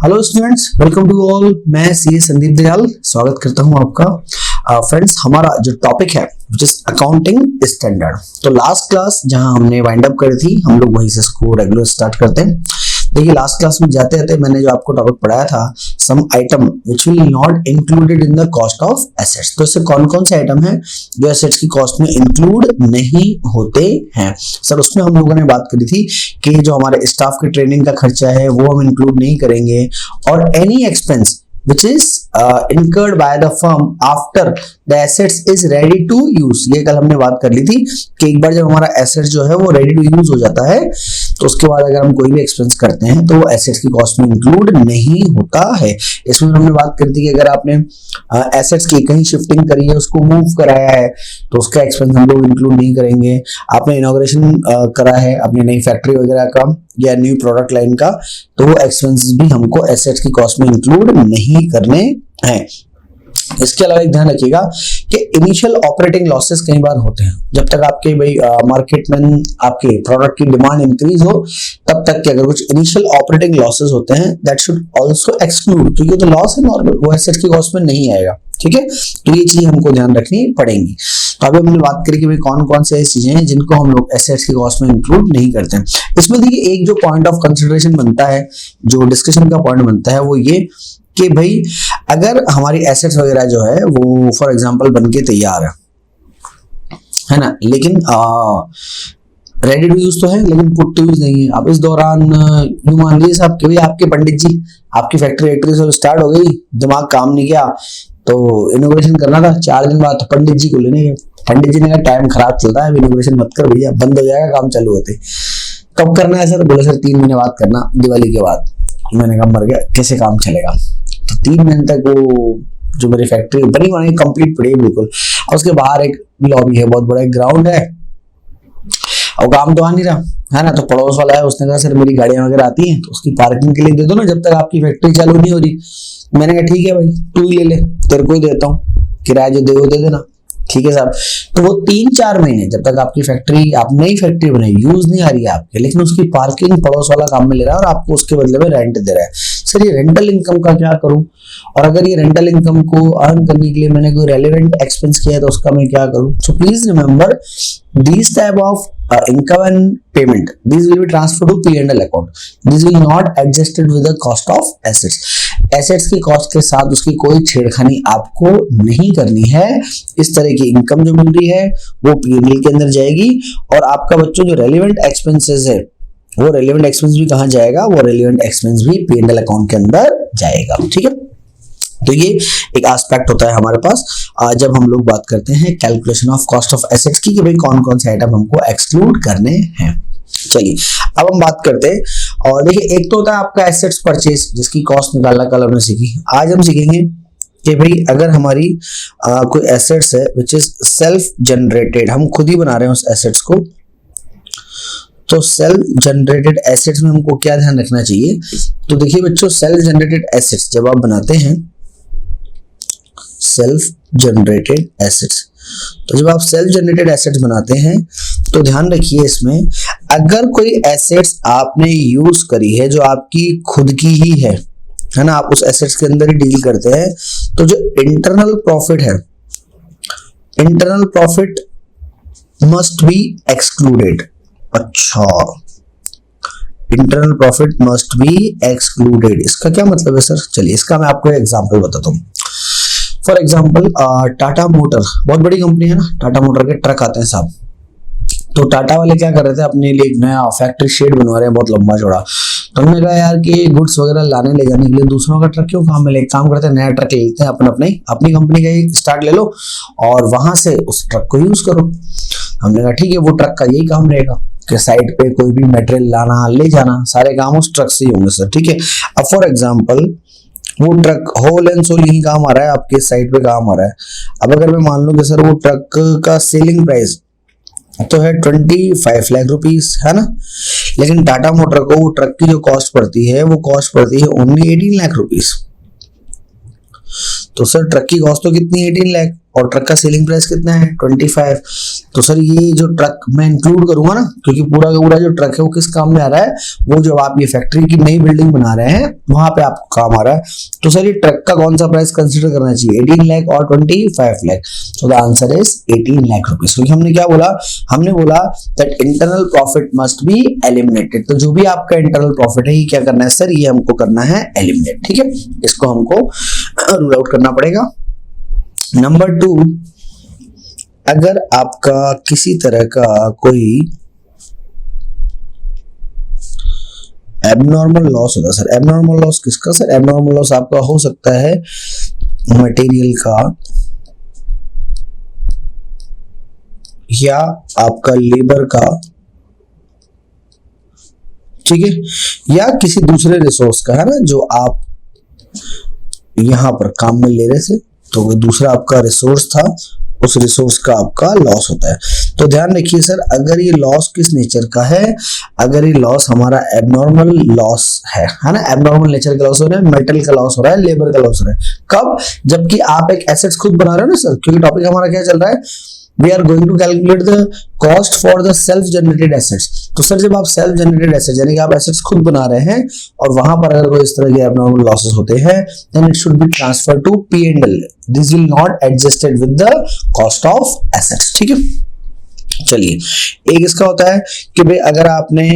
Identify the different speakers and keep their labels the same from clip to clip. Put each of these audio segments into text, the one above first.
Speaker 1: Hello students, welcome to all. मैं C Sandeep Dayal स्वागत करता हूं आपका। फ्रेंड्स, हमारा जो टॉपिक है विच इज अकाउंटिंग स्टैंडर्ड। तो लास्ट क्लास जहां हमने वाइंड अप करी थी, हम लोग वहीं से इसको रेगुलर स्टार्ट करते हैं। देखिए, लास्ट क्लास में जाते जाते मैंने जो आपको टॉपिक पढ़ाया था, some item which will not included in the cost of assets. तो इससे कौन कौन से आइटम है जो एसेट्स की कॉस्ट में इंक्लूड नहीं होते हैं। सर, उसमें हम लोगों ने बात करी थी कि जो हमारे स्टाफ की ट्रेनिंग का खर्चा है वो हम इंक्लूड नहीं करेंगे, और any expense which is incurred by the firm after the assets is ready to use। ये कल हमने बात कर ली थी कि एक बार जब हमारा एसेट जो है वो रेडी टू यूज हो जाता है तो उसके बाद अगर हम कोई भी एक्सपेंस करते हैं तो वो एसेट्स की कॉस्ट में इंक्लूड नहीं होता है। इसमें हमने बात करी थी कि अगर आपने एसेट्स की कहीं शिफ्टिंग करी है, उसको मूव कराया है, तो उसका एक्सपेंस हम लोग इंक्लूड नहीं करेंगे। आपने इनॉग्रेशन करा है अपनी नई फैक्ट्री वगैरह का या न्यू प्रोडक्ट लाइन का, तो वो एक्सपेंसेस भी हमको एसेट्स की कॉस्ट में इंक्लूड नहीं करने हैं। इसके अलावा एक ध्यान रखिएगा कि इनिशियल ऑपरेटिंग लॉसेस कई बार होते हैं। जब तक आपके मार्केट में आपके प्रोडक्ट की डिमांड इंक्रीज हो, तब तक के अगर कुछ इनिशियल ऑपरेटिंग लॉसेस होते हैं, दैट शुड आल्सो एक्सक्लूड, क्योंकि तो लॉस है नॉर्मल, वो एसेट्स की कॉस्ट में नहीं आएगा। ठीक है, तो ये चीज हमको ध्यान रखनी पड़ेगी। तो अभी हमने बात करी कि भाई कौन कौन से ऐसी चीजें हैं जिनको हम लोग एसेट्स की कॉस्ट में इंक्लूड नहीं करते हैं। इसमें देखिए, एक जो पॉइंट ऑफ कंसिडरेशन बनता है, जो डिस्कशन का पॉइंट बनता है, वो ये कि भाई अगर हमारी एसेट्स वगैरह जो है वो फॉर एग्जांपल बनके तैयार है ना, लेकिन रेडी टू यूज तो है लेकिन पुट टू यूज नहीं है। अब इस दौरान यूं मान लीजिए साहब कि भाई आपके पंडित जी, आपकी फैक्ट्री सब स्टार्ट हो गई, दिमाग काम नहीं किया, तो इनोग्रेशन करना था 4 दिन बाद, तो पंडित जी को लेने गए। पंडित जी ने कहा टाइम खराब चलता है, इनोग्रेशन मत कर भैया, बंद हो जाएगा काम चालू होते। कब करना है सर? बोले सर 3 महीने बाद करना, दिवाली के बाद। मैंने कहा मर गया, कैसे काम चलेगा? तो 3 महीने तक वो जो मेरी फैक्ट्री बनी बनाई कंप्लीट पड़ी है बिल्कुल, और उसके बाहर एक लॉबी है, बहुत बड़ा एक ग्राउंड है, और काम तो आ नहीं रहा है ना। तो पड़ोस वाला है, उसने कहा सर मेरी गाड़ियां वगैरह आती हैं तो उसकी पार्किंग के लिए दे दो ना, जब तक आपकी फैक्ट्री चालू नहीं हो रही। मैंने कहा ठीक है भाई, तू ही ले ले, तेरे को ही देता हूँ, किराया जो दे वो दे देना। ठीक है साहब। तो वो 3-4 महीने जब तक आपकी फैक्ट्री, आप नई फैक्ट्री बनाई, यूज नहीं आ रही है आपके, लेकिन उसकी पार्किंग पड़ोस वाला काम में ले रहा है और आपको उसके बदले में रेंट दे रहा है। सर, ये रेंटल इनकम का क्या करूं? और अगर ये रेंटल इनकम को अर्न करने के लिए मैंने कोई रेलेवेंट एक्सपेंस किया है तो उसका मैं क्या करूं? So please remember, these type of income and payment, these will be transferred to P&L account. This will not adjusted with the cost of assets. Assets की कॉस्ट के साथ उसकी कोई छेड़खानी आपको नहीं करनी है। इस तरह की इनकम जो मिल रही है वो P&L के अंदर जाएगी, और आपका बच्चों जो रेलिवेंट एक्सपेंसेस है, वो रेलिवेंट एक्सपेंस भी कहाँ जाएगा? वो रेलिवेंट एक्सपेंस भी P&L अकाउंट के अंदर जाएगा। ठीक है, तो ये एक एस्पेक्ट होता है हमारे पास जब हम लोग बात करते हैं calculation of cost of assets की, कि भाई कौन कौन से आइटम हमको एक्सक्लूड करने हैं। चलिए, अब हम बात करते हैं। और देखिए, एक तो होता है आपका एसेट्स परचेज, जिसकी कॉस्ट निकालना कल हमने सीखी। आज हम सीखेंगे कि भाई अगर हमारी कोई एसेट्स है विच इज सेल्फ जनरेटेड, हम खुद ही बना रहे हैं उस एसेट्स को, तो सेल्फ जनरेटेड एसेट्स में हमको क्या ध्यान रखना चाहिए? तो देखिए बच्चों, सेल्फ जनरेटेड एसेट्स जब आप बनाते हैं, सेल्फ जनरेटेड एसेट्स, तो जब आप सेल्फ जनरेटेड एसेट्स बनाते हैं तो ध्यान रखिए, इसमें अगर कोई एसेट्स आपने यूज करी है जो आपकी खुद की ही है ना, आप उस एसेट्स के अंदर ही डील करते हैं, तो जो इंटरनल प्रॉफिट है, internal profit must be excluded. अच्छा, internal profit must be excluded, इसका क्या मतलब है सर? चलिए, इसका मैं आपको एग्जांपल बताता हूँ। फॉर एग्जांपल, टाटा मोटर बहुत बड़ी कंपनी है ना, टाटा मोटर के ट्रक आते हैं साहब। तो टाटा वाले क्या कर रहे थे, अपने लिए एक नया फैक्ट्री शेड बनवा रहे हैं बहुत लंबा चौड़ा। तो हमने कहा यार कि गुड्स वगैरह लाने ले जाने के लिए दूसरों का ट्रक क्यों काम में ले, काम करते हैं नया ट्रक ले लेते हैं, अपनी कंपनी का ही स्टार्ट ले लो और वहां से उस ट्रक को यूज करो। हमने कहा ठीक है, वो ट्रक का यही काम रहेगा कि साइड पे कोई भी मटेरियल लाना ले जाना, सारे काम उस ट्रक से ही होंगे सर। ठीक है, अब फॉर एग्जाम्पल वो ट्रक होल एंड सोल यही काम आ रहा है, आपके साइड पे काम आ रहा है। अब अगर मैं मान लूं कि सर वो ट्रक का सेलिंग प्राइस तो है 25 लाख रुपीस, है ना, लेकिन टाटा मोटर को वो ट्रक की जो कॉस्ट पड़ती है वो कॉस्ट पड़ती है ओनली 18 लाख रुपीस। तो सर ट्रक की कॉस्ट तो कितनी 18 लाख और ट्रक का सेलिंग प्राइस कितना है 25। तो सर ये जो ट्रक मैं इंक्लूड करूंगा ना, क्योंकि पूरा का पूरा जो ट्रक है वो किस काम में आ रहा है, वो जब आप ये फैक्ट्री की नई बिल्डिंग बना रहे हैं वहां पे आपको काम आ रहा है। तो सर ये ट्रक का कौन सा प्राइस कंसिडर करना चाहिए, 18 लाख और 25 लाख? सो the answer is 18 lakh rupees, क्योंकि हमने क्या बोला, हमने बोला that internal profit must be eliminated. तो जो भी आपका इंटरनल प्रॉफिट है ये क्या करना है सर, ये हमको करना है एलिमिनेट। ठीक है, इसको हमको रूल आउट करना पड़ेगा। नंबर 2, अगर आपका किसी तरह का कोई एबनॉर्मल लॉस होता है सर, एबनॉर्मल लॉस किसका सर, एबनॉर्मल लॉस आपका हो सकता है मटेरियल का या आपका लेबर का, ठीक है, या किसी दूसरे रिसोर्स का, है ना, जो आप यहां पर काम में ले रहे थे, तो वो दूसरा आपका रिसोर्स था, उस रिसोर्स का आपका लॉस होता है। तो ध्यान रखिए सर, अगर ये लॉस किस नेचर का है, अगर ये लॉस हमारा एबनॉर्मल लॉस है ना, एबनॉर्मल नेचर का लॉस हो रहा है, मेटल का लॉस हो रहा है, लेबर का लॉस हो रहा है, कब, जबकि आप एक एसेट्स खुद बना रहे हो ना सर, क्योंकि टॉपिक हमारा क्या चल रहा है, we are going to calculate the cost for the self generated assets. तो सर जब आप सेल्फ जनरेटेड एसेट्स यानी कि आप एसेट्स खुद बना रहे हैं और वहां पर अगर कोई इस तरह के एबनॉर्मल लॉसेस होते हैं, then it should be transfer to P&L, this will not adjusted with the cost of assets. ठीक है, चलिए, एक इसका होता है कि भाई अगर आपने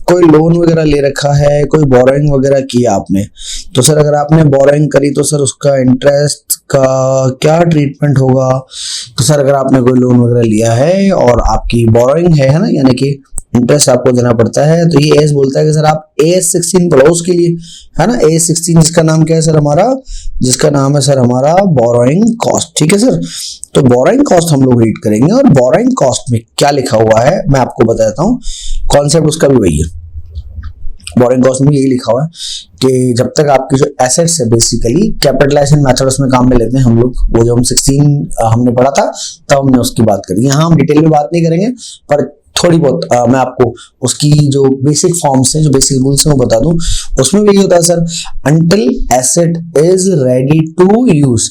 Speaker 1: कोई लोन वगैरह ले रखा है, कोई बोरोइंग वगैरह किया आपने, तो सर अगर आपने बोरोइंग करी तो सर उसका इंटरेस्ट का क्या ट्रीटमेंट होगा। तो सर अगर आपने कोई लोन वगैरह लिया है और आपकी बोरोइंग है ना, यानी कि इंटरेस्ट आपको देना पड़ता है, तो ये एस बोलता है कि सर आप AS16 पढ़ो उसके लिए, है ना, AS16 जिसका नाम क्या है सर हमारा, जिसका नाम है सर हमारा बोरोइंग कॉस्ट। ठीक है सर, तो बोरोइंग कॉस्ट हम लोग रीड करेंगे और बोरोइंग कॉस्ट में क्या लिखा हुआ है मैं आपको बताता हूँ, कॉन्सेप्ट उसका भी वही है। बोरोइंग कॉस्ट में यही लिखा हुआ है कि जब तक आपकी जो एसेट्स है बेसिकली कैपिटलाइजेशन मेथड उसमें काम में लेते हैं हम लोग, वो जो हम 16 हमने पढ़ा था तब हमने उसकी बात करी। यहाँ हम डिटेल में बात नहीं करेंगे, पर थोड़ी बहुत मैं आपको उसकी जो बेसिक फॉर्म्स हैं, जो बेसिक रूल्स हैं वो बता दूं। उसमें भी होता है sir, until asset is ready to use,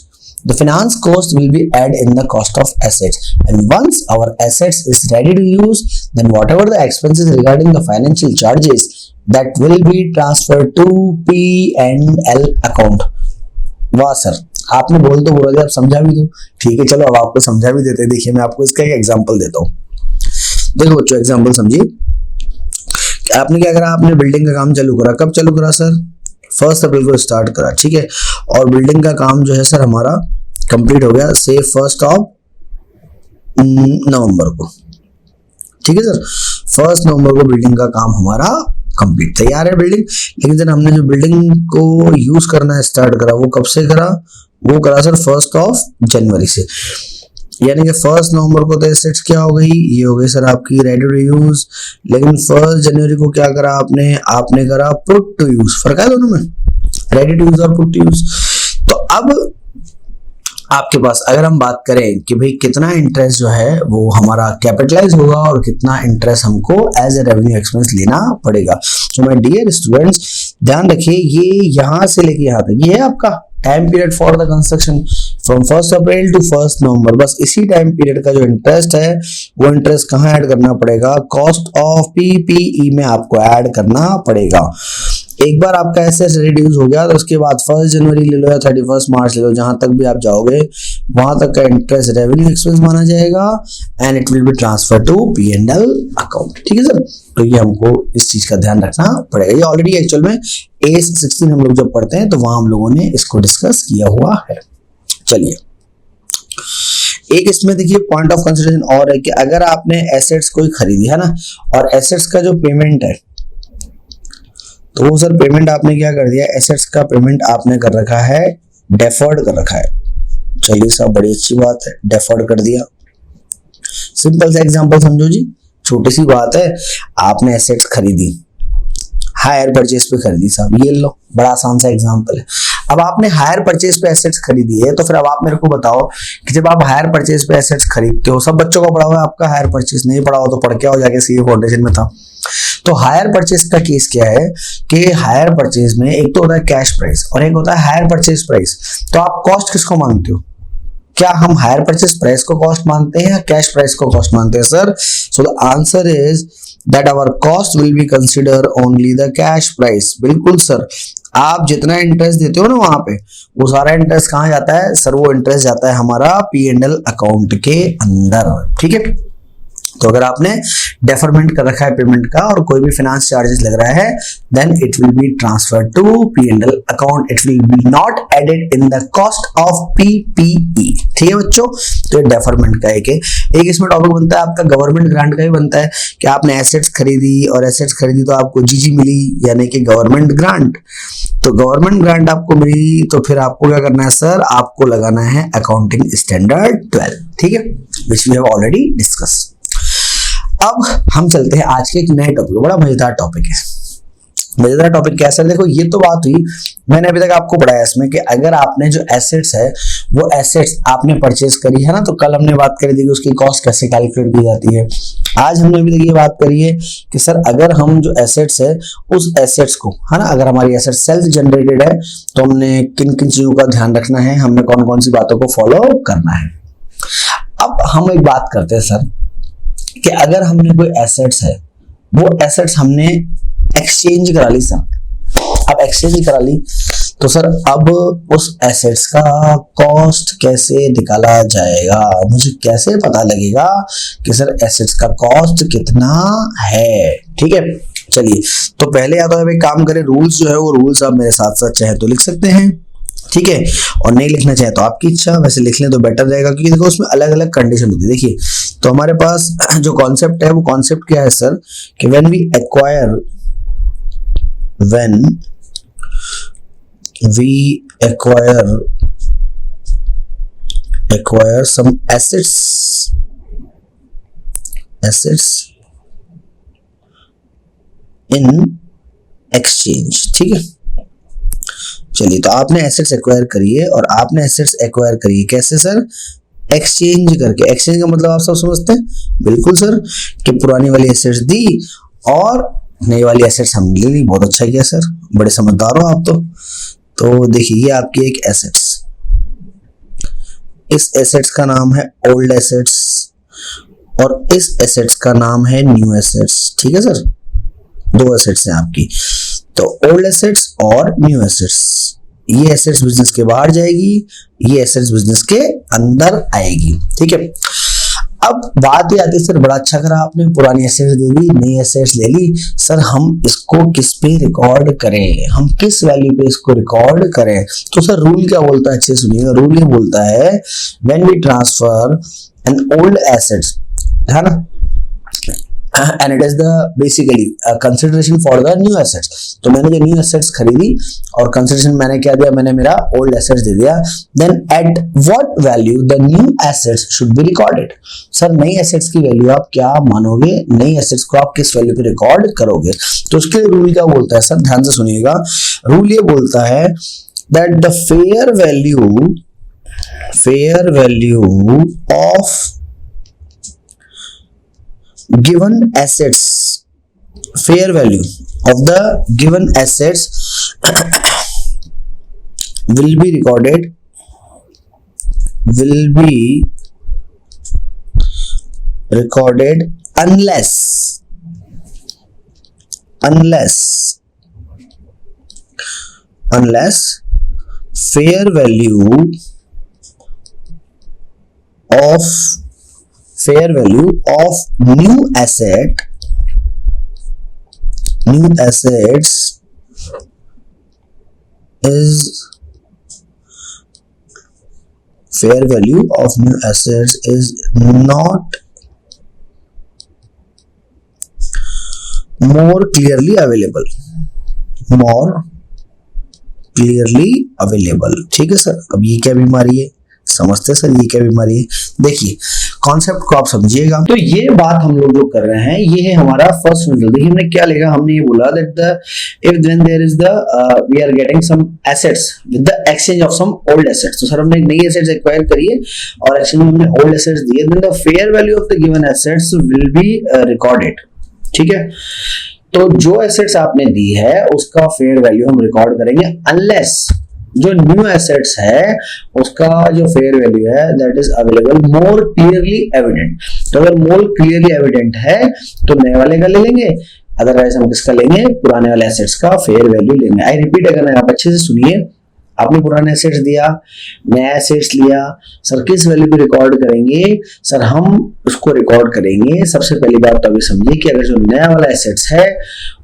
Speaker 1: the finance cost will be added in the cost of assets, and once our assets is ready to use, then whatever the expenses regarding the financial charges that will be transferred to P&L account। वाह sir, आपने बोल तो बोला, आप समझा भी दो, ठीक है, चलो अब आपको समझा भी देते हैं। देखिए मैं आपको इसका एक एग्जांपल देता हूँ। देखो बच्चों, एग्जांपल समझिए, आपने क्या करा, आपने बिल्डिंग का काम चालू करा, कब चालू करा सर, 1 अप्रैल को स्टार्ट करा, ठीक है, और बिल्डिंग का काम जो है सर हमारा कंप्लीट हो गया से 1 नवंबर को। ठीक है सर, 1 नवंबर को बिल्डिंग का काम हमारा कंप्लीट, तैयार है बिल्डिंग। लेकिन सर हमने जो बिल्डिंग को यूज करना स्टार्ट करा वो कब से करा, वो करा सर 1 जनवरी से, यानी कि 1 नवंबर को तो एसेट्स क्या हो गई, ये हो गई सर आपकी रेडी टू यूज। लेकिन 1 जनवरी को क्या करा आपने, आपने करा पुट टू यूज। फर्क है दोनों में, रेडी टू यूज और पुट टू यूज। तो अब आपके पास अगर हम बात करें कि भाई कितना इंटरेस्ट जो है वो हमारा कैपिटलाइज होगा और कितना इंटरेस्ट हमको एज ए रेवेन्यू एक्सपेंस लेना पड़ेगा। तो माय डियर स्टूडेंट्स, ध्यान रखिए, ये यहां से लेके यहां तक ये है आपका time period for the construction from 1 April to 1 November. बस इसी टाइम पीरियड का जो इंटरेस्ट है वो इंटरेस्ट कहाँ ऐड करना पड़ेगा, कॉस्ट ऑफ PPE में आपको ऐड करना पड़ेगा। एक बार आपका एसेट्स रिड्यूस हो गया तो उसके बाद 1 जनवरी ले लो या 31 मार्च ले लो, जहां तक भी आप जाओगे वहां तक का इंटरेस्ट रेवेन्यू एक्सपेंस माना जाएगा and it will be transfer to P&L account. ठीक है सर, तो ये हमको इस चीज का ध्यान रखना पड़ेगा। ये ऑलरेडी एक्चुअल में AS16 हम लोग जब पढ़ते हैं तो वहां हम लोगों ने इसको डिस्कस किया हुआ है। चलिए, एक इसमें देखिए पॉइंट ऑफ कंसिडरेशन और है कि अगर आपने एसेट्स कोई खरीदी है ना, और एसेट्स का जो पेमेंट है तो वो सर पेमेंट आपने क्या कर दिया, एसेट्स का पेमेंट आपने कर रखा है, डेफर्ड कर रखा है। चलिए साहब, बड़ी अच्छी बात है, डेफर्ड कर दिया। सिंपल सा एग्जांपल समझो जी, छोटी सी बात है, आपने एसेट्स खरीदी, हायर परचेज पे खरीदी साहब, ये लो, बड़ा आसान सा एग्जांपल है। अब आपने हायर परचेज पे एसेट्स खरीदी है, तो फिर अब आप मेरे को बताओ कि जब आप हायर परचेज पे एसेट्स खरीदते हो, सब बच्चों का पढ़ा हुआ है आपका हायर परचेज, नहीं पढ़ा हो तो पढ़ के आओ जाके, सीए फाउंडेशन में था। तो हायर परचेज का केस क्या है कि हायर परचेज में एक तो होता है कैश प्राइस और एक होता है हायर परचेज प्राइस। तो आप कॉस्ट किसको मांगते हो, क्या हम हायर परचेस प्राइस को कॉस्ट मानते हैं या कैश प्राइस को कॉस्ट मानते हैं sir? So the answer is that our cost will be consider only the cash price. बिल्कुल सर, आप जितना इंटरेस्ट देते हो ना वहां पे, वो सारा इंटरेस्ट कहाँ जाता है सर? वो इंटरेस्ट जाता है हमारा P&L अकाउंट के अंदर। ठीक है, तो अगर आपने डेफरमेंट कर रखा है पेमेंट का और कोई भी फाइनेंस चार्जेस लग रहा है, then it will be transferred to P&L account, it will be not added in the cost of PPE। ठीक है बच्चों, तो ये डेफरमेंट का एक इसमें टॉपिक बनता है आपका गवर्नमेंट ग्रांट का भी बनता है कि आपने एसेट्स खरीदी और एसेट्स खरीदी तो आपको GG मिली, यानी कि गवर्नमेंट ग्रांट। तो गवर्नमेंट ग्रांट आपको मिली तो फिर आपको क्या करना है सर? आपको लगाना है अकाउंटिंग स्टैंडर्ड 12। ठीक है, which we have already discuss. अब हम चलते हैं आज के एक नए टॉपिक, बड़ा मजेदार टॉपिक है। मजेदार टॉपिक क्या है? देखो ये तो बात हुई, मैंने अभी तक आपको पढ़ाया इसमें कि अगर आपने जो एसेट्स है वो एसेट्स आपने परचेज करी है ना, तो कल हमने बात करी थी कि उसकी कॉस्ट कैसे कैलकुलेट की जाती है। आज हमने अभी तक ये बात करी है कि सर अगर हम जो एसेट्स है उस एसेट्स को, है ना, अगर हमारी एसेट सेल्फ जनरेटेड है तो हमने किन किन चीजों का ध्यान रखना है, हमने कौन कौन सी बातों को फॉलो करना है। अब हम एक बात करते हैं सर कि अगर हमने कोई एसेट्स है, वो एसेट्स हमने एक्सचेंज करा ली सर। अब एक्सचेंज करा ली तो सर अब उस एसेट्स का कॉस्ट कैसे निकाला जाएगा? मुझे कैसे पता लगेगा कि सर एसेट्स का कॉस्ट कितना है? ठीक है, चलिए तो पहले या तो आप एक काम करें, रूल्स जो है वो रूल्स आप मेरे साथ साथ चाहे तो लिख सकते हैं, ठीक है, और नहीं लिखना चाहे तो आपकी इच्छा, वैसे लिख लें तो बेटर रहेगा क्योंकि देखो उसमें अलग अलग कंडीशन होती है। देखिए तो हमारे पास जो कॉन्सेप्ट है वो कॉन्सेप्ट क्या है सर कि when we acquire some assets in exchange। ठीक है, चलिए तो आपने एसेट्स एक्वायर करिए और आपने एसेट्स एक्वायर करिए कैसे सर? एक्सचेंज करके। एक्सचेंज का मतलब आप सब समझते हैं? बिल्कुल सर, कि पुरानी वाली एसेट्स दी और नई वाली एसेट्स हम ले ली। बहुत अच्छा किया सर, बड़े समझदार हो आप तो देखिए ये आपकी एक एसेट्स, इस एसेट्स का नाम है ओल्ड एसेट्स और इस एसेट्स का नाम है न्यू एसेट्स। ठीक है सर, दो एसेट्स हैं आपकी, तो ओल्ड एसेट्स और न्यू एसेट्स। ये एसेट्स बिजनेस के बाहर जाएगी, ये एसेट्स बिजनेस के अंदर आएगी। ठीक है, अब बात ये आती है सर बड़ा अच्छा करा आपने, पुरानी एसेट्स दे दी, नई एसेट्स ले ली, सर हम इसको किस पे रिकॉर्ड करें, हम किस वैल्यू पे इसको रिकॉर्ड करें? तो सर रूल क्या बोलता है, अच्छे सुनिएगा। रूल ये बोलता है when we transfer an old assets, है ना, and it is the basically consideration for the new assets। तो मैंने जो न्यू एसेट्स खरीदी और कंसिडरेशन मैंने क्या दिया, मैंने मेरा ओल्ड एसेट्स दे दिया। then at what value the new assets should be recorded। Sir नई एसेट्स की वैल्यू आप क्या मानोगे, नई एसेट्स को आप किस वैल्यू पे रिकॉर्ड करोगे? तो उसके लिए रूल क्या बोलता है सर, ध्यान से सुनिएगा। रूल ये बोलता है that the fair value of given assets, fair value of the given assets will be recorded unless fair value of new assets is fair value of new assets is not more clearly available। ठीक है sir, अब ये क्या बीमारी है समझते sir, ये क्या बीमारी है? देखिए कॉन्सेप्ट को आप समझिएगा। तो ये बात हम लोग जो कर रहे हैं ये है हमारा फर्स्ट रिजल्ट। देखिए हमने क्या लिखा, हमने ये बोला that the if then there is the we are getting some assets with the exchange of some old assets. तो सर हमने नई एसेट्स एक्वायर करी है और एक्सचेंज में हमने ओल्ड एसेट्स दिए, then the fair value of the given assets will be recorded. ठीक है, तो जो एसेट्स आपने दी है उसका फेयर वैल्यू हम रिकॉर्ड करेंगे जो न्यू एसेट्स है उसका जो फेयर वैल्यू है that is available more clearly evident. तो अगर मोर क्लियरली एविडेंट है तो नए वाले का ले लेंगे, अदरवाइज हम किसका लेंगे, पुराने वाले एसेट्स का फेयर वैल्यू लेंगे। आई रिपीट अगर आप अच्छे से सुनिए, आपने पुराने एसेट्स दिया, नया एसेट्स लिया, सर किस वैल्यू पे रिकॉर्ड करेंगे, सर हम उसको रिकॉर्ड करेंगे। सबसे पहली बात तो अभी समझिए कि अगर जो नया वाला एसेट्स है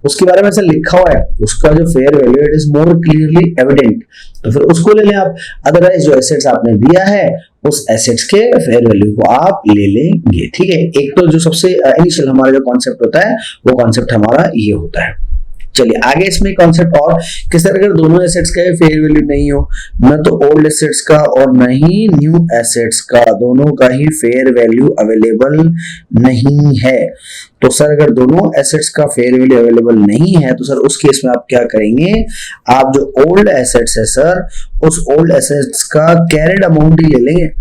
Speaker 1: उसके बारे में सर लिखा हुआ है, उसका जो fair value it is more clearly evident, तो फिर उसको ले लें आप। अदरवाइज जो एसेट्स आपने दिया है उस एसेट्स के फेयर वैल्यू को आप ले लेंगे। ठीक है, एक तो जो सबसे इनिशियल हमारा जो कॉन्सेप्ट होता है वो कॉन्सेप्ट हमारा ये होता है। चलिए आगे इसमें कॉन्सेप्ट और कि सर अगर दोनों एसेट्स का फेयर वैल्यू नहीं हो, न तो ओल्ड एसेट्स का और न ही न्यू एसेट्स का, दोनों का ही फेयर वैल्यू अवेलेबल नहीं है, तो सर अगर दोनों एसेट्स का फेयर वैल्यू अवेलेबल नहीं है तो सर उस केस में आप क्या करेंगे, आप जो ओल्ड एसेट्स है सर उस ओल्ड एसेट्स का कैरिड अमाउंट ही ले लेंगे।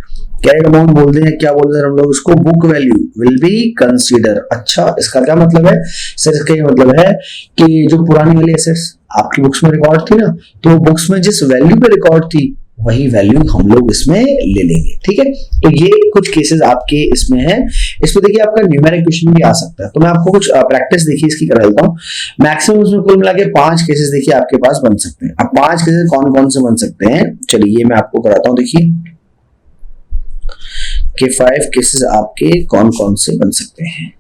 Speaker 1: कैरिड अमाउंट बोलते हैं, क्या बोलते हैं हम लोग उसको, book value will be consider. अच्छा, इसका क्या मतलब है सर, इसका ये मतलब है कि जो पुरानी वाली एसेट्स आपकी बुक्स में रिकॉर्ड थी ना, तो बुक्स में जिस वैल्यू पे रिकॉर्ड थी वही वैल्यू हम लोग इसमें ले लेंगे। ठीक है, तो ये कुछ केसेस आपके इसमें है। इसमें देखिए आपका न्यूमेरिक क्वेश्चन भी आ सकता है, तो मैं आपको कुछ प्रैक्टिस देखिए इसकी करा देता हूँ। मैक्सिमम उसमें कुल मिला के 5 केसेस देखिए आपके पास बन सकते हैं। अब 5 केसेस कौन कौन से बन सकते हैं, चलिए ये मैं आपको कराता हूँ। देखिए कि 5 केसेस आपके कौन कौन से बन सकते हैं।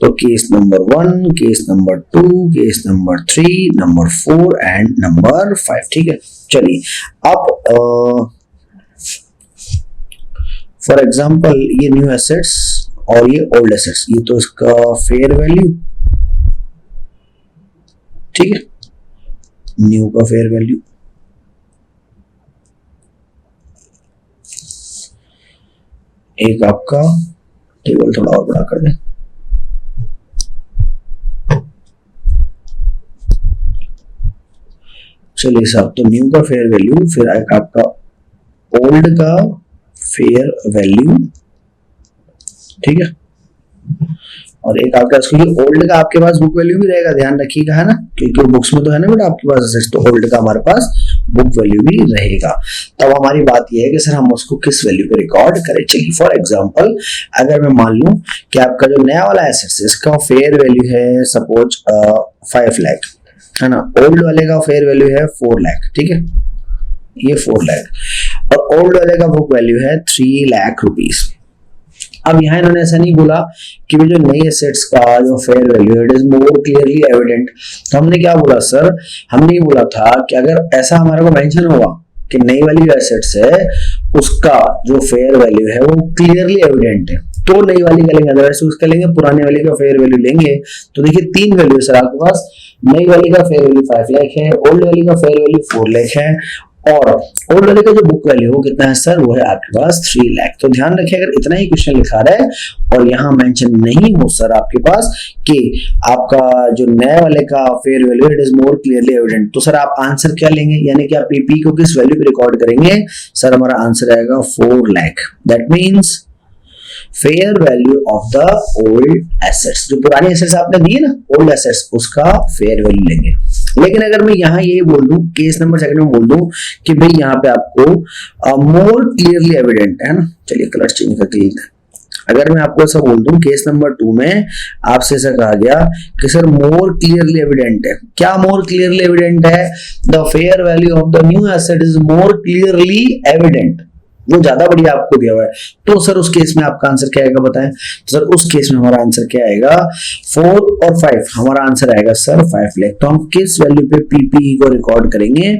Speaker 1: तो case number 1, case number 2, case number 3, number 4 and number 5। ठीक है, चलिए अब फॉर एग्जांपल ये न्यू एसेट्स और ये ओल्ड एसेट्स, ये तो इसका फेयर वैल्यू, ठीक है, न्यू का फेयर वैल्यू, एक आपका टेबल थोड़ा और बड़ा कर दें, चलिए साहब, तो न्यू का फेयर वैल्यू, फिर एक आपका ओल्ड का फेयर वैल्यू, ठीक है, और एक आपका ओल्ड का आपके पास बुक वैल्यू भी रहेगा, ध्यान रखिएगा, है ना, क्योंकि बुक्स में तो है ना बेटा आपके पास, तो ओल्ड का हमारे पास बुक वैल्यू भी रहेगा। तब हमारी बात यह है कि सर हम उसको किस वैल्यू पे रिकॉर्ड करें। चलिए फॉर एग्जांपल अगर मैं मान लूं कि आपका जो नया वाला एसेट्स है इसका फेयर वैल्यू है सपोज 5 लाख, है ना, ओल्ड वाले का फेयर वैल्यू है 4 लाख, ठीक है, ये 4 लाख, और ओल्ड वाले का बुक वैल्यू है 3 लाख रुपीस। अब यहाँ इन्होंने ऐसा नहीं बोला कि जो नई एसेट्स का जो fair value it is more clearly evident, तो हमने क्या बोला सर, हमने ये बोला था कि अगर ऐसा हमारे को मेंशन होगा कि नई वाली जो एसेट्स है उसका जो फेयर वैल्यू है वो क्लियरली एविडेंट है तो नई वाली का लेंगे, अदरवाइज उसका लेंगे पुराने वाले का फेयर वैल्यू लेंगे। तो देखिए 3 वैल्यू सर आपके पास, नई वाली का फेयर वैल्यू 5 लाख है, ओल्ड वाली का फेयर वैल्यू 4 लाख है, और ओल्ड वाले का जो बुक वैल्यू वो कितना है सर, वो है आपके पास 3 लाख। तो ध्यान रखिए अगर इतना ही क्वेश्चन लिखा रहा है और यहाँ मेंशन नहीं हो सर आपके पास कि आपका जो नए वाले का fair value it is more clearly evident, तो सर आप आंसर क्या लेंगे, यानी कि आप पीपी को किस वैल्यू पे रिकॉर्ड करेंगे, सर हमारा आंसर आएगा 4 lakh. That means fair value of the old assets, जो पुरानी एसेट्स आपने दी है ना ओल्ड एसेट्स, उसका फेयर वैल्यू लेंगे। लेकिन अगर मैं यहाँ ये बोल दूं, केस नंबर 2 में बोल दूं कि भाई यहाँ पे आपको मोर क्लियरली एविडेंट है ना, चलिए कलर चेंज करके लिखते हैं। अगर मैं आपको ऐसा बोल दूं केस नंबर 2 में आपसे ऐसा कहा गया कि सर मोर क्लियरली एविडेंट है, क्या मोर क्लियरली एविडेंट है, the fair value of the new asset is more clearly evident, वो ज्यादा बढ़िया आपको दिया हुआ है, तो सर उस केस में आपका आंसर क्या आएगा बताएं। तो सर उस केस में हमारा आंसर क्या आएगा, 4 और 5, हमारा आंसर आएगा सर 5 लाख। तो हम किस वैल्यू पे पीपी को रिकॉर्ड करेंगे,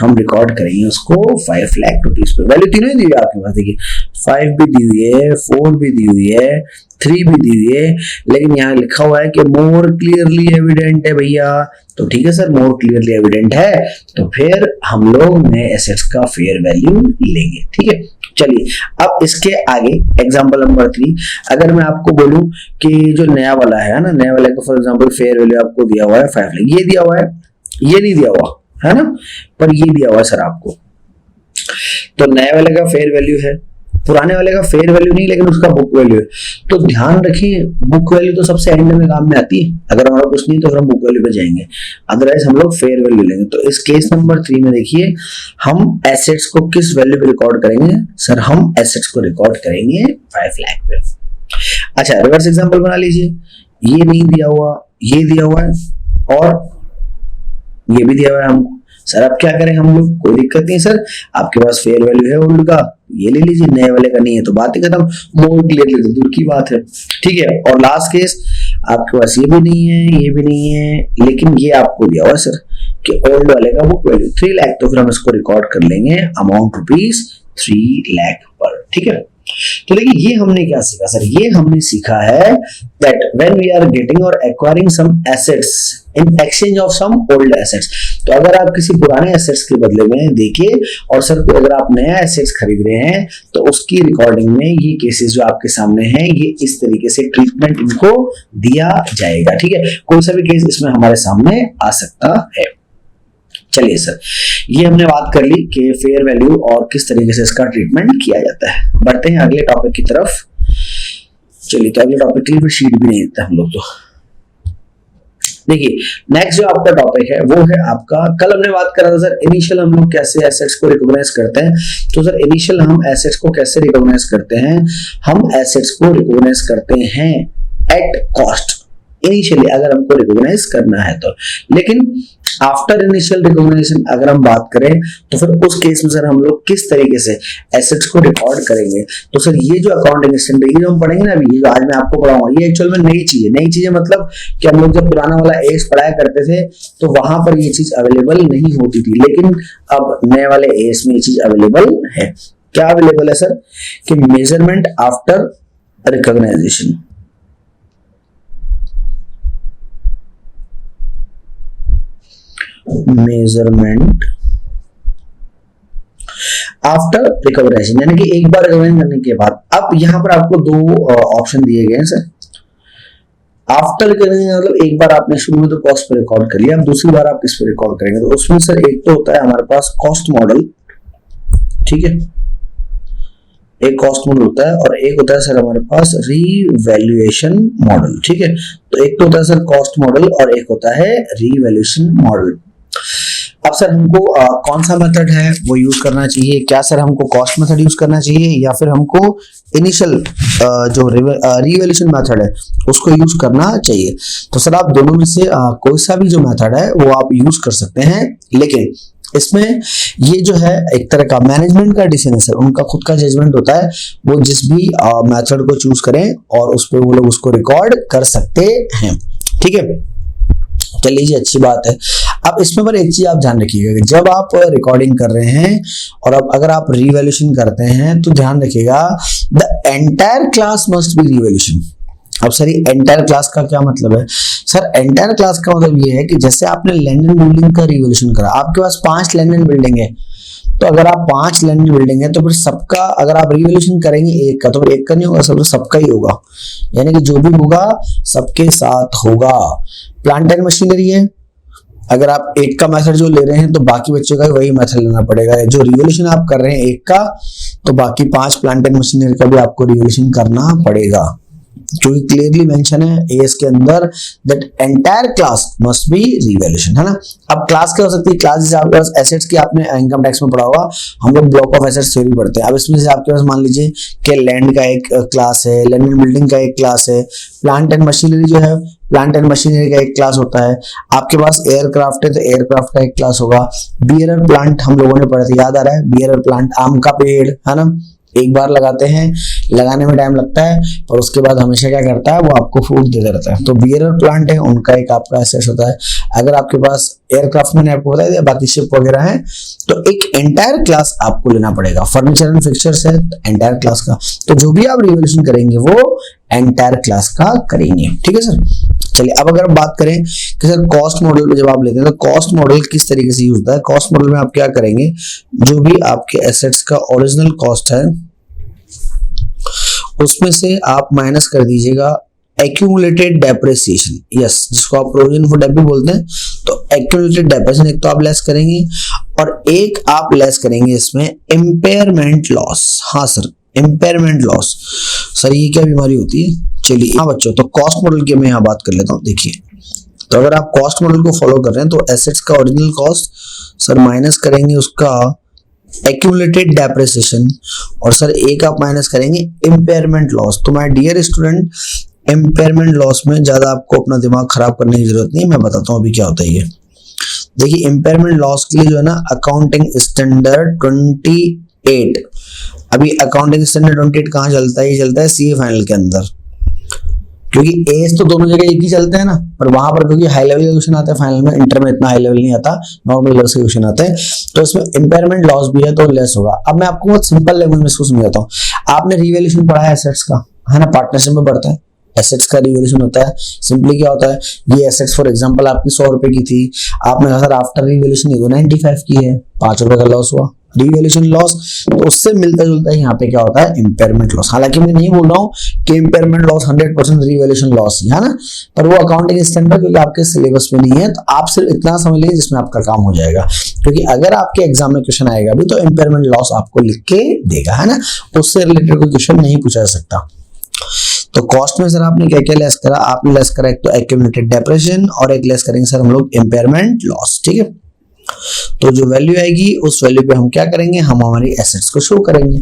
Speaker 1: हम रिकॉर्ड करेंगे उसको 5 लाख रुपीस पे। वैल्यू तीनों ही दी हुई है आपके पास, देखिए 5 भी दी हुई है, 4 भी दी हुई है, 3 भी दी हुई है, लेकिन यहाँ लिखा हुआ है कि मोर क्लियरली एविडेंट है भैया। तो ठीक है सर, मोर क्लियरली एविडेंट है तो फिर हम लोग नए एसेट्स का फेयर वैल्यू लेंगे। ठीक है, चलिए अब इसके आगे एग्जांपल नंबर 3, अगर मैं आपको बोलूं कि जो नया वाला है ना, नया वाले का फॉर एग्जांपल फेयर वैल्यू आपको दिया हुआ है 5 लाख, ये दिया हुआ है, ये नहीं दिया हुआ है ना, पर ये दिया हुआ है सर आपको। तो नए वाले का फेयर वैल्यू है पुराने वाले का फेयर वैल्यू नहीं, लेकिन उसका बुक वैल्यू है। तो ध्यान रखिए, बुक वैल्यू तो सबसे एंड में काम में आती है। अगर हमारा कुछ नहीं तो फिर हम बुक वैल्यू पे जाएंगे, अदरवाइज हम लोग फेयर वैल्यू लेंगे। तो इस केस नंबर 3 में देखिए, हम एसेट्स को किस वैल्यू पे रिकॉर्ड करेंगे? सर हम एसेट्स को रिकॉर्ड करेंगे 5 लाख पे। अच्छा, रिवर्स एग्जांपल बना लीजिए, ये नहीं दिया हुआ, ये दिया हुआ है और ये भी दिया हुआ है हमको। सर अब क्या करें हम लोग? कोई दिक्कत नहीं सर, आपके पास फेयर वैल्यू है ओल्ड का, ये ले लीजिए, नए वाले का नहीं है तो बात ही खत्म, मोर क्लियर तो दूर की बात है। ठीक है, और लास्ट केस, आपके पास ये भी नहीं है, ये भी नहीं है, लेकिन ये आपको दिया हुआ है सर कि ओल्ड वाले का बुक वैल्यू 3 लाख, तो फिर हम इसको रिकॉर्ड कर लेंगे अमाउंट रुपीज 3 लाख पर। ठीक है, तो देखिए ये हमने क्या सीखा सर? ये हमने सीखा है that when we are getting or acquiring some assets in exchange of some old assets, तो अगर आप किसी पुराने एसेट्स के बदले में देखिए, और सर को अगर आप नया एसेट्स खरीद रहे हैं, तो उसकी रिकॉर्डिंग में ये केसेस जो आपके सामने हैं, ये इस तरीके से ट्रीटमेंट इनको दिया जाएगा। ठीक है, कोई सा भी केस इसमें हमारे सामने आ सकता है। चलिए सर, ये हमने बात कर ली कि फेयर वैल्यू और किस तरीके से इसका ट्रीटमेंट किया जाता है। बढ़ते हैं अगले टॉपिक की तरफ। चलिए, तो अगले टॉपिक के लिए फिर शीट भी नहीं देते हम लोग। तो देखिए, नेक्स्ट जो आपका टॉपिक है वो है आपका, कल हमने बात करा था सर इनिशियल हम लोग कैसे एसेट्स को रिकॉग्नाइज करते हैं। तो सर इनिशियल हम एसेट्स को कैसे रिकॉग्नाइज करते हैं? हम एसेट्स को रिकॉग्नाइज करते हैं एट कॉस्ट इनिशियली, अगर हमको रिकॉग्नाइज करना है तो। लेकिन आफ्टर इनिशियल रिकॉग्निशन अगर हम बात करें तो फिर उस केस में सर हम लोग किस तरीके से एसेट्स को रिकॉर्ड करेंगे? तो सर ये जो अकाउंटिंग स्टैंडर्ड ये जो हम पढ़ेंगे ना अभी, ये जो आज मैं आपको पढ़ाऊंगा, ये एक्चुअल में नई चीज है। मतलब कि हम लोग जब पुराना वाला एस पढ़ाया करते थे तो वहां पर ये चीज अवेलेबल नहीं होती थी, लेकिन अब नए वाले एस में ये चीज अवेलेबल है। क्या अवेलेबल है सर? कि measurement after recognisation. Measurement after recognition, यानी कि एक बार रिकॉग्नाइज करने के बाद। अब यहां पर आपको दो ऑप्शन दिए गए हैं सर। आफ्टर रिकॉग्निशन मतलब एक बार आपने शुरू में तो कॉस्ट पर रिकॉर्ड कर लिया, अब दूसरी बार आप किस पर रिकॉर्ड करेंगे? तो उसमें सर एक तो होता है हमारे पास कॉस्ट मॉडल, ठीक है, एक कॉस्ट मॉडल होता है, और एक होता है सर हमारे पास रीवैल्यूएशन मॉडल। ठीक है, तो एक तो होता है सर कॉस्ट मॉडल और एक होता है रीवैल्यूएशन मॉडल। अब सर हमको कौन सा मेथड है वो यूज करना चाहिए? क्या सर हमको कॉस्ट मेथड यूज करना चाहिए या फिर हमको इनिशियल जो रीवैल्यूएशन मेथड है उसको यूज करना चाहिए? तो सर आप दोनों में से कोई सा भी जो मेथड है वो आप यूज कर सकते हैं, लेकिन इसमें ये जो है एक तरह का मैनेजमेंट का डिसीजन है सर, उनका खुद का जजमेंट होता है, वो जिस भी मेथड को चूज करें और उस पर वो लोग उसको रिकॉर्ड कर सकते हैं। ठीक है, चलिए जी, अच्छी बात है। अब इसमें पर एक चीज आप ध्यान रखिएगा कि जब आप रिकॉर्डिंग कर रहे हैं और अब अगर आप रिवैल्यूएशन करते हैं तो ध्यान रखिएगा the entire class must be revaluation. अब सर ये एंटायर क्लास का क्या मतलब है? सर एंटायर क्लास का मतलब ये है कि जैसे आपने लैंड एंड बिल्डिंग का रिवैल्यूएशन करा, आपके पास 5 लैंड एंड बिल्डिंग है, तो अगर आप 5 लैंड एंड बिल्डिंग है तो फिर सबका अगर आप रिवैल्यूएशन करेंगे एक का, तो फिर एक का नहीं होगा सर, तो सबका ही होगा, यानी कि जो भी होगा सबके साथ होगा। प्लांट एंड मशीनरी है, अगर आप एक का मेथड जो ले रहे हैं तो बाकी बच्चों का वही मेथड लेना पड़ेगा। जो रिवैल्यूएशन आप कर रहे हैं एक का, तो बाकी 5 प्लांट एंड मशीनरी का भी आपको रिवैल्यूएशन करना पड़ेगा, क्योंकि क्लियरली मेंशन है एएस के अंदर that entire class must be revaluation, है ना। अब क्लास क्या हो सकती है? क्लास जैसे आपके पास एसेट्स की आपने इनकम टैक्स में पढ़ा होगा, हम लोग ब्लॉक ऑफ एसेट्स थ्योरी पढ़ते हैं। अब इसमें से आपके पास मान लीजिए कि लैंड का एक क्लास है, लैंड एंड बिल्डिंग का एक क्लास है, प्लांट एंड मशीनरी जो है, प्लांट एंड मशीनरी का एक क्लास होता है, आपके पास एयरक्राफ्ट है तो एयरक्राफ्ट का एक क्लास होगा। बियरर प्लांट हम लोगों ने पढ़ा था, याद आ रहा है? बियरर प्लांट आम का पेड़, है ना, एक बार लगाते हैं, लगाने में टाइम लगता है और उसके बाद हमेशा क्या करता है, वो आपको फ्रूट देता रहता है। तो बियरर प्लांट है, उनका एक आपका एसेट होता है। अगर आपके पास एयरक्राफ्ट मैंने आपको बताया दिया, बाकी शिप वगैरह है, तो एक एंटायर क्लास आपको लेना पड़ेगा। फर्नीचर एंड फिक्चर्स है एंटायर क्लास का, तो जो भी आप रिवैल्यूएशन करेंगे वो एंटायर क्लास का करेंगे। ठीक है सर, चलिए अब अगर बात करें कि सर कॉस्ट मॉडल में जब आप लेते हैं तो कॉस्ट मॉडल किस तरीके से यूज होता है? कॉस्ट मॉडल में आप क्या करेंगे, जो भी आपके एसेट्स का ओरिजिनल कॉस्ट है उसमें से आप माइनस कर दीजिएगा एक्यूमुलेटेड डेप्रिसिएशन, यस, जिसको आप प्रोविजन फॉर डेप भी बोलते हैं। तो एक्यूमुलेटेड डेप्रिसिएशन एक तो आप लेस करेंगे और एक आप लेस करेंगे इसमें इम्पेयरमेंट लॉस। हाँ सर, इम्पेयरमेंट लॉस। सर ये क्या बीमारी होती है? चलिए हाँ बच्चों, तो कॉस्ट मॉडल की मैं यहाँ बात कर लेता हूँ। देखिए, तो अगर आप कॉस्ट मॉडल को फॉलो कर रहे हैं तो एसेट्स का ओरिजिनल कॉस्ट सर माइनस करेंगे उसका एक्यूमुलेटेड डेप्रिसिएशन, और सर एक आप माइनस करेंगे इम्पेयरमेंट लॉस। तो my dear student, impairment loss में ज्यादा आपको अपना दिमाग खराब करने की जरूरत नहीं है, मैं बताता हूँ अभी क्या होता है ये। देखिए, इम्पेयरमेंट लॉस के लिए जो है ना अकाउंटिंग स्टैंडर्ड 28, अभी अकाउंटिंग स्टैंडर्ड 28 कहाँ चलता है? ये चलता है सीए फाइनल के अंदर, क्योंकि एज तो दोनों जगह एक ही चलते हैं ना, पर वहां पर क्योंकि हाई लेवल का क्वेश्चन आता है फाइनल में, इंटर में इतना हाई लेवल नहीं आता, नॉर्मल लेवल के क्वेश्चन आते हैं, तो इसमें इम्पेयरमेंट लॉस भी है तो लेस होगा। अब मैं आपको बहुत सिंपल लैंग्वेज में इसको समझाता हूँ। आपने रिवैल्यूएशन पढ़ा है एसेट्स का, है ना, पार्टनरशिप में पढ़ता है, एसेट्स का रिवैल्यूएशन होता है। सिंपली क्या होता है, ये एसेट्स फॉर एग्जांपल आपकी 100 रुपए की थी, आपने कहा सर आफ्टर रिवैल्यूएशन ये 95 की है, 5 रुपए का लॉस हुआ, रिवैल्यूएशन लॉस। तो उससे मिलता जुलता यहाँ पे क्या होता है, इम्पेयरमेंट लॉस। हालांकि मैं नहीं बोल रहा हूँ कि इम्पेयरमेंट लॉस 100% रिवैल्यूएशन लॉस ही है ना, पर वो अकाउंटिंग स्टैंडर्ड क्योंकि आपके सिलेबस में नहीं है, तो आप सिर्फ इतना समझ लीजिए जिसमें आपका काम हो जाएगा, क्योंकि अगर आपके एग्जाम में क्वेश्चन आएगा भी तो इम्पेयरमेंट लॉस आपको लिख के देगा, है ना, उससे रिलेटेड कोई क्वेश्चन नहीं पूछा जा सकता। तो कॉस्ट में सर आपने क्या क्या लेस करा? आपने लेस करा एक तो एक्यूमुलेटेड डेप्रिसिएशन, और एक लेस करेंगे सर हम लोग इम्पेयरमेंट लॉस। ठीक है, तो जो वैल्यू आएगी उस वैल्यू पे हम क्या करेंगे, हम हमारी एसेट्स को शो करेंगे।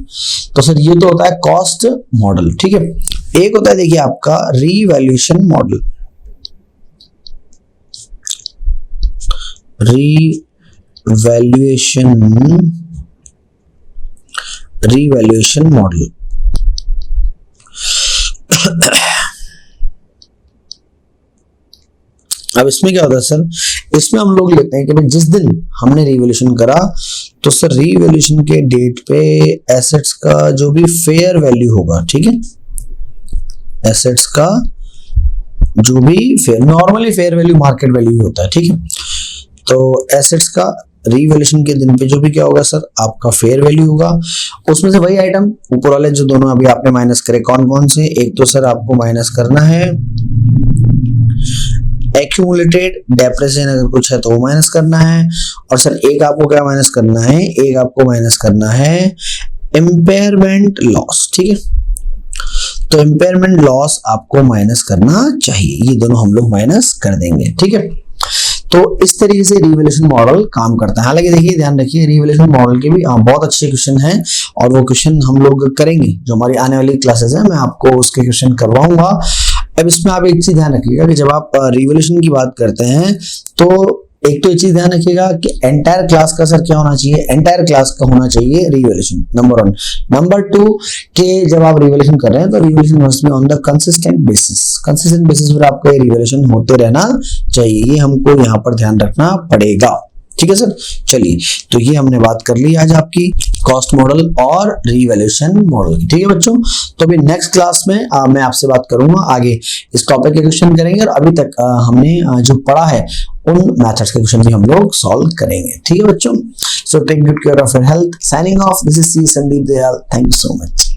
Speaker 1: तो सर ये तो होता है कॉस्ट मॉडल। ठीक है, एक होता है देखिए आपका रीवैल्यूएशन मॉडल। रीवैल्यूएशन मॉडल अब इसमें क्या होता है सर, इसमें हम लोग लेते हैं कि भाई जिस दिन हमने रिवैल्यूएशन करा तो सर रिवैल्यूएशन के डेट पे एसेट्स का जो भी फेयर वैल्यू होगा, ठीक है, एसेट्स का जो भी fair, normally fair value market value होता है, ठीक है, तो एसेट्स का रिवैल्यूएशन के दिन पे जो भी क्या होगा सर आपका फेयर वैल्यू होगा, उसमें से वही आइटम ऊपर वाले जो दोनों अभी आपने माइनस करे, कौन कौन से, एक तो सर आपको माइनस करना है एक्यूमुलेटेड डेप्रिसिएशन, अगर कुछ है तो वो माइनस करना है, और सर एक आपको क्या माइनस करना है, एक आपको माइनस करना है इम्पेयरमेंट लॉस। ठीक है, तो इम्पेयरमेंट लॉस आपको माइनस करना चाहिए, ये दोनों हम लोग माइनस कर देंगे। ठीक है, तो इस तरीके से रिवैल्यूएशन मॉडल काम करता है। हालांकि देखिए ध्यान रखिए रिवैल्यूएशन मॉडल के भी बहुत अच्छे क्वेश्चन हैं, और वो क्वेश्चन हम लोग करेंगे जो हमारी आने वाली क्लासेस है, मैं आपको उसके क्वेश्चन करवाऊंगा। अब इसमें आप एक चीज ध्यान रखिएगा कि जब आप रिवैल्यूएशन की बात करते हैं तो एक तो ये चीज ध्यान रखिएगा कि एंटायर क्लास का सर क्या होना चाहिए, एंटायर क्लास का होना चाहिए रिवैल्यूएशन, नंबर 1। नंबर 2 कि जब आप रिवैल्यूएशन कर रहे हैं तो revaluation must be on the consistent basis, consistent basis पर आपका रिवैल्यूएशन होते रहना चाहिए, ये हमको यहाँ पर ध्यान रखना पड़ेगा। ठीक है सर, चलिए तो ये हमने बात कर ली आज आपकी कॉस्ट मॉडल और रिवैल्यूएशन मॉडल की। ठीक है बच्चों, तो अभी नेक्स्ट क्लास में मैं आपसे बात करूंगा, आगे इस टॉपिक के क्वेश्चन करेंगे, और अभी तक हमने जो पढ़ा है उन मेथड्स के क्वेश्चन भी हम लोग सॉल्व करेंगे। ठीक है बच्चों, so take good care of your health. Signing off, this is C Sandeep Dayal, thank you so much.